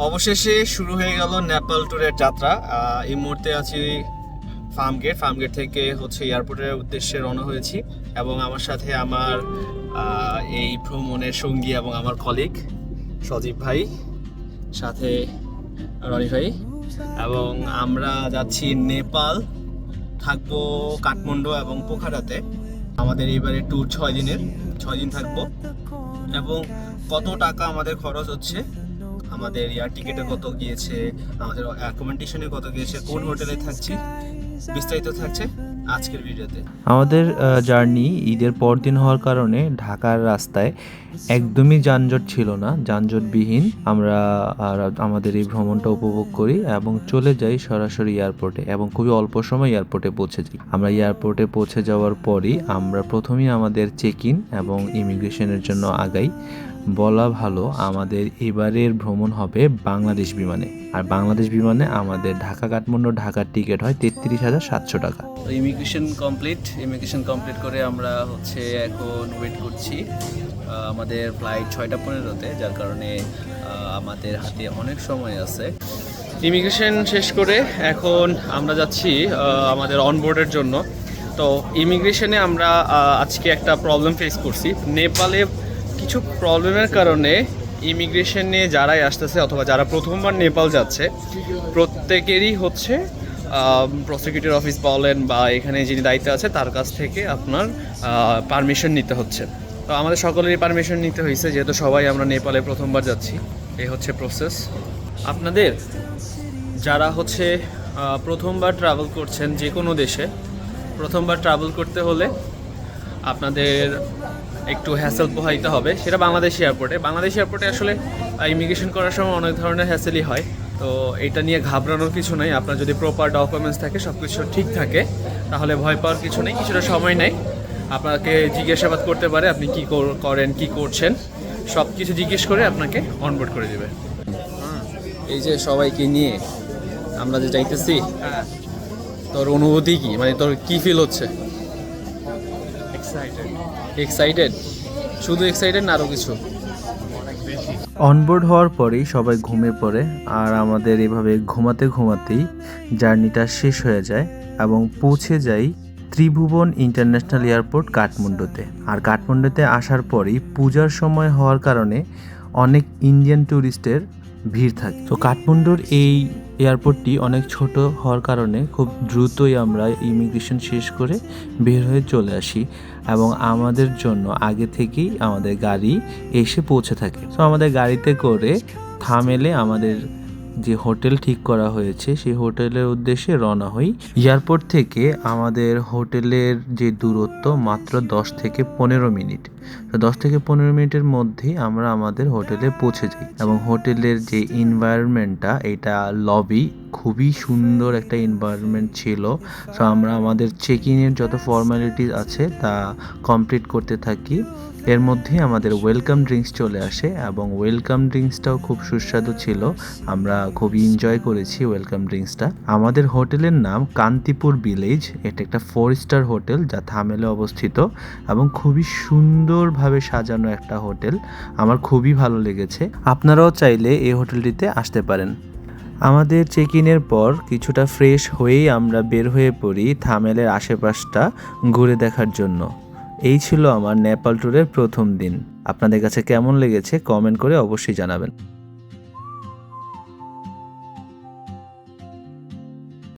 অবশেষে শুরু হয়ে গেল নেপাল ট্যুরের যাত্রা। এই মুহূর্তে আছি ফার্মগেট থেকে এয়ারপোর্টের উদ্দেশ্যে রওনা হয়েছি এবং আমার সাথে আমার এই ভ্রমণের সঙ্গী এবং আমার কলিগ সজীব ভাই, সাথে রনি ভাই, এবং আমরা যাচ্ছি নেপাল, থাকবো কাঠমান্ডু এবং পোখারাতে। আমাদের এবারে ট্যুর 6 দিন থাকবো। এবং কত টাকা আমাদের খরচ হচ্ছে, আমাদের এয়ার টিকেটে কত গিয়েছে, আমাদের অ্যাকোমোডেশনে কত গিয়েছে, কোন হোটেলে থাকছি, বিস্তারিত থাকছে আজকের ভিডিওতে। আমাদের জার্নি ঈদের পরদিন হওয়ার কারণে ঢাকার রাস্তায় একদমই যানজট ছিল না, যানজটবিহীন আমরা আমাদের এই ভ্রমণটা উপভোগ করি এবং চলে যাই সরাসরি এয়ারপোর্টে এবং খুবই অল্প সময় এয়ারপোর্টে পৌঁছে যাই। আমরা এয়ারপোর্টে পৌঁছে যাওয়ার পরই আমরা প্রথমেই আমাদের চেক ইন এবং ইমিগ্রেশনের জন্য আগাই। বলা ভালো আমাদের এবারের ভ্রমণ হবে বাংলাদেশ বিমানে, আর বাংলাদেশ বিমানে আমাদের ঢাকা কাঠমান্ডু ঢাকার টিকিট হয় 33,700 টাকা। ইমিগ্রেশন কমপ্লিট করে আমরা এখন ওয়েট করছি আমাদের ফ্লাইট 6:15-তে, যার কারণে আমাদের হাতে অনেক সময় আছে। ইমিগ্রেশন শেষ করে এখন আমরা যাচ্ছি আমাদের অনবোর্ডের জন্য। তো ইমিগ্রেশনে আমরা আজকে একটা প্রবলেম ফেস করছি। নেপালে কিছু প্রবলেমের কারণে ইমিগ্রেশনে যারাই আসতেছে অথবা যারা প্রথমবার নেপাল যাচ্ছে প্রত্যেকেরই প্রসিকিউটর অফিস বলেন বা এখানে যিনি দায়িত্বে আছে তার কাছ থেকে আপনার পারমিশন নিতে হচ্ছে। তো আমাদের সকলেরই পারমিশন নিতে হয়েছে, যেহেতু সবাই আমরা নেপালে প্রথমবার যাচ্ছি। এই প্রসেস। আপনাদের যারা প্রথমবার ট্রাভেল করছেন যে কোনো দেশে, প্রথমবার ট্রাভেল করতে হলে আপনাদের একটু হ্যাসেল পোহাইতে হবে, সেটা বাংলাদেশ এয়ারপোর্টে আসলে ইমিগ্রেশন করার সময় অনেক ধরনের হ্যাসেলই হয়। তো এটা নিয়ে ঘাবড়ানোর কিছু নেই। আপনার যদি প্রপার ডকুমেন্টস থাকে, সব কিছু ঠিক থাকে, তাহলে ভয় পাওয়ার কিছু নেই। কিছুটা সময় নেই, আপনাকে জিজ্ঞাসাবাদ করতে পারে আপনি কি করেন, কি করছেন, সব কিছু জিজ্ঞেস করে আপনাকে অনবোর্ড করে দেবে। এই যে সবাইকে নিয়ে আমরা যে যাইতেছি, তোর অনুভূতি কি, মানে তোর কি ফিল হচ্ছে? এক্সাইটেড? শুধু এক্সাইটেড না আরও কিছু? অনবোর্ড হওয়ার পরেই সবাই ঘুমিয়ে পড়ে, আর আমাদের এভাবে ঘুমাতেই জার্নিটা শেষ হয়ে যায় এবং পৌঁছে যাই ত্রিভুবন ইন্টারন্যাশনাল এয়ারপোর্ট কাঠমান্ডুতে। আর কাঠমান্ডুতে আসার পরেই পূজার সময় হওয়ার কারণে অনেক ইন্ডিয়ান ট্যুরিস্টের ভিড় থাকে। তো কাঠমান্ডুর এই এয়ারপোর্টটি অনেক ছোট হওয়ার কারণে খুব দ্রুতই আমরা ইমিগ্রেশন শেষ করে বের হয়ে চলে আসি এবং আমাদের জন্য আগে থেকেই আমাদের গাড়ি এসে পৌঁছে থাকে। তো আমাদের গাড়িতে করে থামেলে আমাদের যে হোটেল ঠিক করা হয়েছে সেই হোটেলের উদ্দেশ্যে রওনা হই। এয়ারপোর্ট থেকে আমাদের হোটেলের যে দূরত্ব মাত্র 10 থেকে 15 মিনিট। তো 10 থেকে 15 মিনিটের মধ্যেই আমরা আমাদের হোটেলে পৌঁছে যাই এবং হোটেলের যে এনভায়রনমেন্টটা, এটা লবি, খুবই সুন্দর একটা এনভায়রনমেন্ট ছিল। সো আমরা আমাদের চেক ইনের যত ফর্মালিটিস আছে তা কমপ্লিট করতে থাকি। এর মধ্যে আমাদের ওয়েলকাম ড্রিঙ্কস চলে আসে এবং ওয়েলকাম ড্রিঙ্কসটাও খুব সুস্বাদু ছিল। আমরা খুবই এনজয় করেছি ওয়েলকাম ড্রিঙ্কসটা। আমাদের হোটেলের নাম কান্তিপুর ভিলেজ। এটা একটা 4 স্টার হোটেল যা থামেলে অবস্থিত এবং খুবই সুন্দরভাবে সাজানো একটা হোটেল। আমার খুবই ভালো লেগেছে। আপনারাও চাইলে এই হোটেলটিতে আসতে পারেন। আমাদের চেক ইনের পর কিছুটা ফ্রেশ হয়েই আমরা বের হয়ে পড়ি থামেলের আশেপাশটা ঘুরে দেখার জন্য। এই ছিল আমার নেপাল ট্যুরের প্রথম দিন। আপনাদের কাছে কেমন লেগেছে কমেন্ট করে অবশ্যই জানাবেন।